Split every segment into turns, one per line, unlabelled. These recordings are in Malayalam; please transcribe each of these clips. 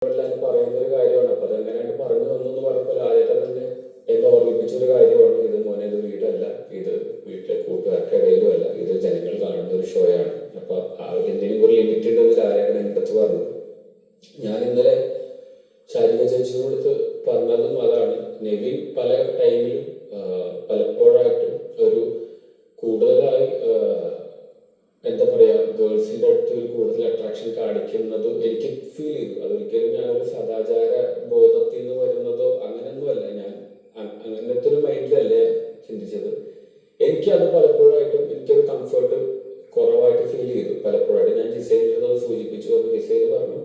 എല്ലാവരും പറയുന്ന ഒരു കാര്യമാണ്. അപ്പൊ അതെങ്ങനെയാണ് പറഞ്ഞു തന്നു പറഞ്ഞപ്പോൾ ആദ്യത്തെ തന്നെ എന്നെ ഓർമ്മിപ്പിച്ചൊരു കാര്യമാണ്. ഇത് മോനെ, ഇത് വീടല്ല, ഇത് വീട്ടിലെ കൂട്ടുകാർക്കിടയിലും അല്ല, ഇത് ജനങ്ങൾ കാണുന്ന ഒരു ഷോയാണ്. അപ്പൊ എന്തിനും ഒരു ലിമിറ്റ് ഉണ്ടെന്ന് ലാലേട്ടൻ എൻ്റെ അടുത്ത് പറഞ്ഞു. ഞാൻ ഇന്നലെ ശാരിക ചേച്ചിയോട് പറഞ്ഞതും അതാണ്. നെവിൻ പല ടൈമിലും പലപ്പോഴായിട്ടും ഒരു കൂടുതലായി എന്താ പറയാ, ഗേൾസിന്റെ അടുത്ത് ഒരു കൂടുതൽ അട്രാക്ഷൻ കാണിക്കുന്നത് എനിക്ക് ഫീൽ ചെയ്തു. അതൊരിക്കലും ഞാനൊരു സദാചാര ബോധത്തിൽ നിന്ന് വരുന്നതോ അങ്ങനെയൊന്നുമല്ല. ഞാൻ അങ്ങനത്തെ ഒരു മൈൻഡിലല്ല ചിന്തിച്ചത്. എനിക്കത് പലപ്പോഴായിട്ടും എനിക്കൊരു കംഫർട്ട് കുറവായിട്ട് ഫീൽ ചെയ്തു. പലപ്പോഴായിട്ട് ഞാൻ ജിസൈലിനത് സൂചിപ്പിച്ചു. അപ്പോൾ ജിസൈൽ പറഞ്ഞു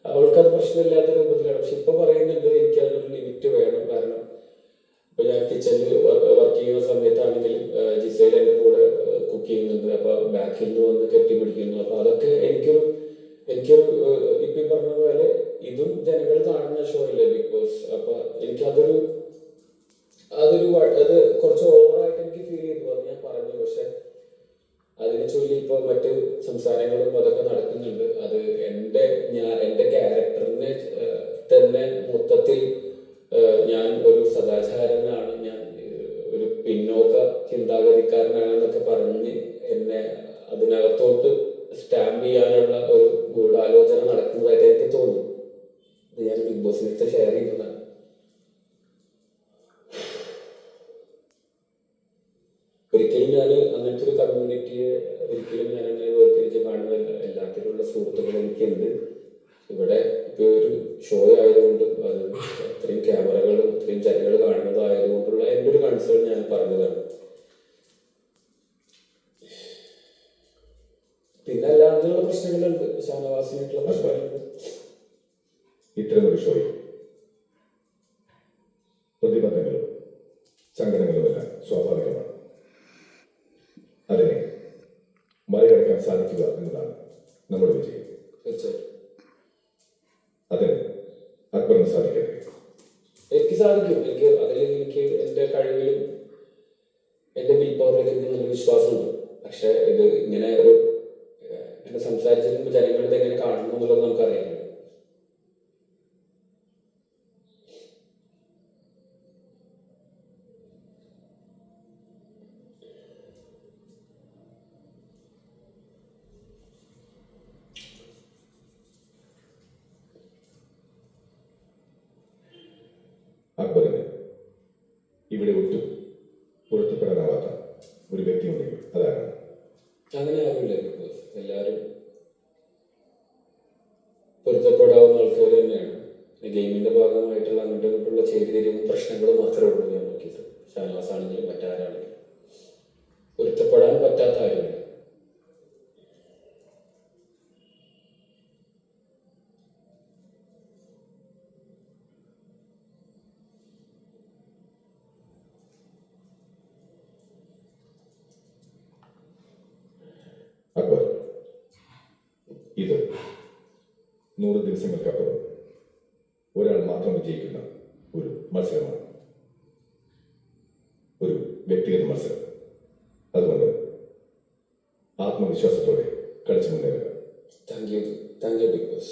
അവൾക്കത് പ്രശ്നമില്ലാത്ത രൂപത്തിലാണ്. പക്ഷെ ഇപ്പൊ പറയുന്നുണ്ട് എനിക്കതൊരു ലിമിറ്റ് വേണം. കാരണം ഇപ്പൊ ഞാൻ കിച്ചണിൽ വർക്ക് ചെയ്യുന്ന സമയത്താണെങ്കിലും ജിസൈൽ എൻ്റെ കൂടെ കുക്ക് ചെയ്യുന്നുണ്ട്. അപ്പൊ ബാക്കിൽ നിന്ന് വന്ന് കെട്ടിപ്പിടിക്കുന്നു. അപ്പൊ അതൊക്കെ എനിക്കൊരു ഇപ്പൊ ഈ പറഞ്ഞ പോലെ ഇതും ജനങ്ങൾ കാണുന്ന ഷോ അല്ലേ ബിഗ് ബോസ്. അപ്പൊ എനിക്കതൊരു അത് കുറച്ച് ഓവറായിട്ട് എനിക്ക് ഫീൽ ചെയ്തു. അത് ഞാൻ പറഞ്ഞു. പക്ഷെ അതിനെ ചൊല്ലി ഇപ്പൊ മറ്റ് സംസാരങ്ങളും അതൊക്കെ നടക്കുന്നുണ്ട്. അത് എൻ്റെ ക്യാരക്ടറിനെ തന്നെ മൊത്തത്തിൽ ഞാൻ ഒരു സദാചാരനാണ്, ഞാൻ ഒരു പിന്നോക്ക ചിന്താഗതിക്കാരനാണെന്നൊക്കെ പറഞ്ഞ് എന്നെ അതിനകത്തോട്ട് സ്റ്റാമ്പ് ചെയ്യാനുള്ള ഒരു ഗൂഢാലോചന നടക്കുന്നതായിട്ട് എനിക്ക് തോന്നി. അത് ഞാൻ ബിഗ് ബോസിനടുത്ത് ഷെയർ ചെയ്യുന്നതാണ്. ഒരിക്കലും ഞാൻ അങ്ങനത്തെ ഒരു കമ്മ്യൂണിറ്റിയെ ഒരിക്കലും ഞാൻ അങ്ങനെ വേർതിരിച്ച് കാണുന്നില്ല. എല്ലാത്തിലുള്ള സുഹൃത്തുക്കൾ എനിക്കുണ്ട്. ഇവിടെ ഇപ്പൊ ഒരു ഷോ ആയതുകൊണ്ടും അത് അത്രയും ക്യാമറകളും അത്രയും ജനങ്ങൾ കാണുന്നതായതുകൊണ്ടുള്ള എൻ്റെ ഒരു കൺസേൺ ഞാൻ പറഞ്ഞതാണ്. പിന്നെ അല്ലാതെയുള്ള പ്രശ്നങ്ങളുണ്ട്, ഷാനവാസിനായിട്ടുള്ള പ്രശ്നങ്ങളുണ്ട്.
ഇത്തരമൊരു ഷോയിൽ പ്രതിബന്ധങ്ങളും സങ്കടങ്ങളുമെല്ലാം സ്വാഭാവികമാണ്. അതിനെ മറികടക്കാൻ സാധിക്കുക എന്നതാണ് നമ്മുടെ വിജയം.
തീർച്ചയായിട്ടും
അതിന് അക്ബറിന് സാധിക്കട്ടെ.
എനിക്ക് സാധിക്കും. എനിക്ക് എൻ്റെ കഴിവിലും എൻ്റെ വിൽ പവറിലേക്ക് എനിക്ക് നല്ല വിശ്വാസമുണ്ട്. പക്ഷെ ഇത് ഇങ്ങനെ എന്നെ സംസാരിച്ചിരുമ്പോൾ ജനങ്ങൾ ഇത് എങ്ങനെ കാണുന്നു എന്നുള്ളത് നമുക്കറിയാം.
അക്ബറിന് ഇവിടെ ഒട്ടും പൊരുത്തപ്പെടാനാവാത്ത ഒരു വ്യക്തി ഉണ്ടെങ്കിൽ അതാണ്.
അങ്ങനെ ആരുമില്ല. ബിക്കോസ് എല്ലാവരും പൊരുത്തപ്പെടാവുന്ന ആൾക്കാർ തന്നെയാണ്. ഗെയിമിന്റെ ഭാഗമായിട്ടുള്ള അങ്ങോട്ടും ഇങ്ങോട്ടുള്ള ചേരിതിരിവും പ്രശ്നങ്ങളും മാത്രമേ ഉള്ളൂ. ഞാൻ നോക്കിയിട്ട് ഷാനവാസ് ആണെങ്കിലും മറ്റാരാണെങ്കിലും പൊരുത്തപ്പെടാൻ പറ്റാത്ത ആരുമില്ല.
അക്ബർ, ഇത് 100 ദിവസങ്ങൾക്കപ്പുറം ഒരാൾ മാത്രം വിജയിക്കുന്ന ഒരു മത്സരമാണ്, ഒരു വ്യക്തിഗത മത്സരം. അതുകൊണ്ട് ആത്മവിശ്വാസത്തോടെ കളിച്ചു മുന്നേറുക.
Thank you Bigg boss.